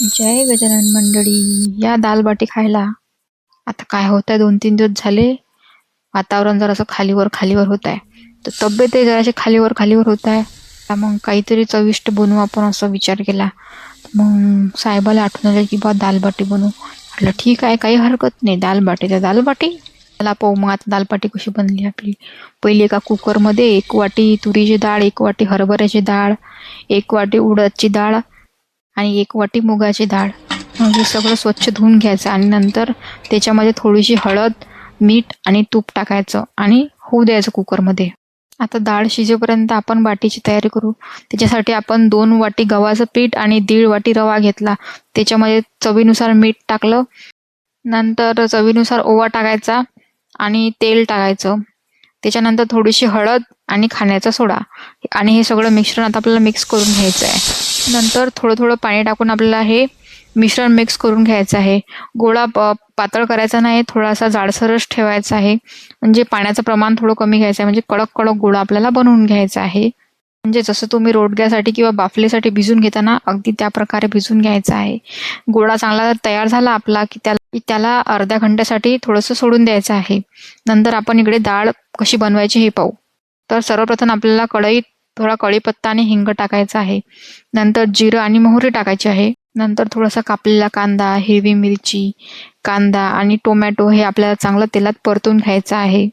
जय गजानन मंडळी, या दाल बाटी खायला. आता काय होत आहे, 2-3 दिवस झाले वातावरण जरासं खालीवर खालीवर होत आहे, तर तब्येतही जराशी खालीवर खालीवर होत आहे. मग काहीतरी चविष्ट बनवू आपण असा विचार केला. मग साहेबाला आठवण आलं की बा दाल बाटी बनवू. म्हटलं ठीक आहे, काही हरकत नाही. दाल बाटी तर दाल बाटी. त्याला पाहू मग आता दाल बाटी कशी बनली आपली. पहिली एका कुकरमध्ये 1 वाटी तुरीची डाळ, 1 वाटी हरभऱ्याची डाळ, 1 वाटी उडदाची डाळ आणि 1 वाटी मुगाची डाळ. हे सगळं स्वच्छ धुवून घ्यायचं आणि नंतर त्याच्यामध्ये थोडीशी हळद, मीठ आणि तूप टाकायचं आणि होऊ द्यायचं कुकरमध्ये. आता डाळ शिजेपर्यंत आपण बाटीची तयारी करू. त्याच्यासाठी आपण 2 वाटी गव्हाचं पीठ आणि 1.5 वाटी रवा घेतला. त्याच्यामध्ये चवीनुसार मीठ टाकलं. नंतर चवीनुसार ओवा टाकायचा आणि तेल टाकायचं. त्याच्यानंतर थोडीशी हळद आणि खाण्याचा सोडा आणि हे सगळं मिश्रण आता आपल्याला मिक्स करून घ्यायचं आहे. नंतर थोडं थोडं पाणी टाकून आपल्याला हे मिश्रण मिक्स करून घ्यायचं आहे. गोळा पातळ करायचा नाही, थोडासा जाडसरच ठेवायचा आहे. म्हणजे पाण्याचं प्रमाण थोडं कमी घ्यायचं आहे, म्हणजे कडक कडक गोळा आपल्याला बनवून घ्यायचा आहे. म्हणजे जसं तुम्ही रोडग्यासाठी किंवा बाफलेसाठी भिजून घेता ना, अगदी त्या प्रकारे भिजून घ्यायचा आहे. गोळा चांगला तयार झाला आपला की त्याला अर्ध्या घंट्यासाठी थोडंसं सोडून द्यायचं आहे. नंतर आपण इकडे डाळ कशी बनवायची हे पाहू. तर सर्वप्रथम आपल्याला कढईत थोडा कढीपत्ता आणि हिंग टाकायचा आहे. नंतर जिरं आणि मोहरी टाकायची आहे. नंतर थोडासा कापलेला कांदा, हिरवी मिरची, कांदा आणि टोमॅटो हे आपल्याला चांगलं तेलात परतून घ्यायचं आहे.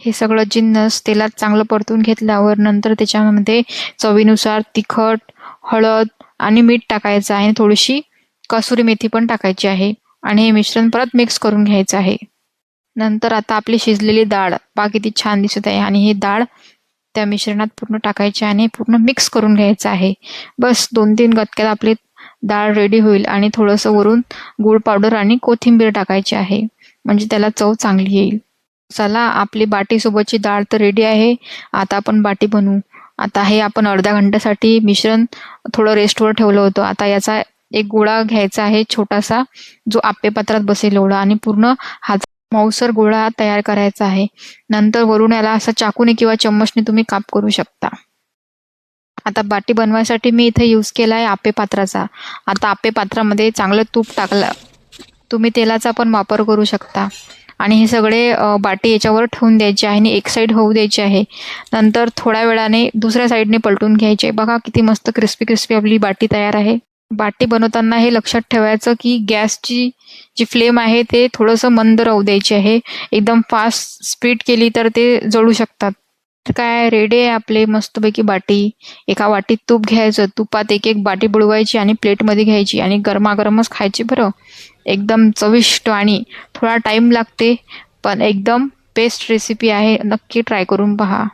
हे सगळं जिन्नस तेलात चांगलं परतून घेतल्यावर नंतर त्याच्यामध्ये चवीनुसार तिखट, हळद आणि मीठ टाकायचं आहे. थोडीशी कसुरी मेथी पण टाकायची आहे आणि हे मिश्रण परत मिक्स करून घ्यायचं आहे. नंतर आता आपली शिजलेली डाळ पहा किती छान दिसत आहे आणि ही डाळ त्या मिश्रणात पूर्ण टाकायची आणि पूर्ण मिक्स करून घ्यायचं आहे. बस 2-3 गटक्यात आपली डाळ रेडी होईल आणि थोडंसं वरून गूळ पावडर आणि कोथिंबीर टाकायची आहे, म्हणजे त्याला चव चांगली येईल. चला, आपली बाटीसोबतची डाळ तर रेडी आहे. आता आपण बाटी बनवू. आता हे आपण अर्ध्या घंट्यासाठी मिश्रण थोडं रेस्टवर ठेवलं होतं. आता याचा एक गोळा घ्यायचा आहे छोटासा, जो आप्पे पात्रात बसेल एवढा, आणि पूर्ण हात मऊसर गोळा तयार करायचा आहे. नंतर वरून याला असं चाकूने किंवा चम्मचने तुम्ही काप करू शकता. आता बाटी बनवायसाठी मी इथे यूज केला आहे आप्पे पात्राचा. आता आप्पे पात्रामध्ये चांगलं तूप टाकलं. तुम्ही तेलाचा पण वापर करू शकता. आणि हे सगळे बाटी याच्यावर ठेवून द्यायचे आहे आणि एक साईड होऊ द्यायची आहे. नंतर थोड्या वेळाने दुसऱ्या साईडने पलटून घ्यायचे. बघा किती मस्त क्रिस्पी क्रिस्पी आपली बाटी तयार आहे. बाटी बनवताना हे लक्षात ठेवायचं की गॅसची जी फ्लेम आहे ते थोडंसं मंद राहू द्यायची आहे. एकदम फास्ट स्पीड केली तर ते जळू शकतात. तर काय, रेडी आहे आपले मस्तपैकी बाटी. एका वाटीत तूप घ्यायचं, तुपात एक एक बाटी बुडवायची आणि प्लेटमध्ये घ्यायची आणि गरमागरमच खायची बरं. एकदम चविष्ट आणि थोडा टाईम लागते, पण एकदम बेस्ट रेसिपी आहे. नक्की ट्राय करून पहा.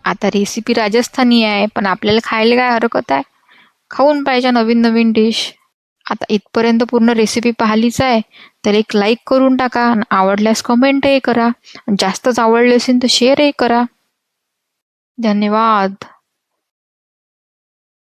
आता रेसिपी राजस्थानी आहे, पण आपल्याला खायला काय हरकत आहे. खाऊन पाहिजे नवीन नवीन डिश. आता इथपर्यंत पूर्ण रेसिपी पाहिलीच आहे, तर एक लाईक करून टाका. आवडल्यास कमेंटही करा. जास्तच आवडले असेल तर शेअरही करा. धन्यवाद.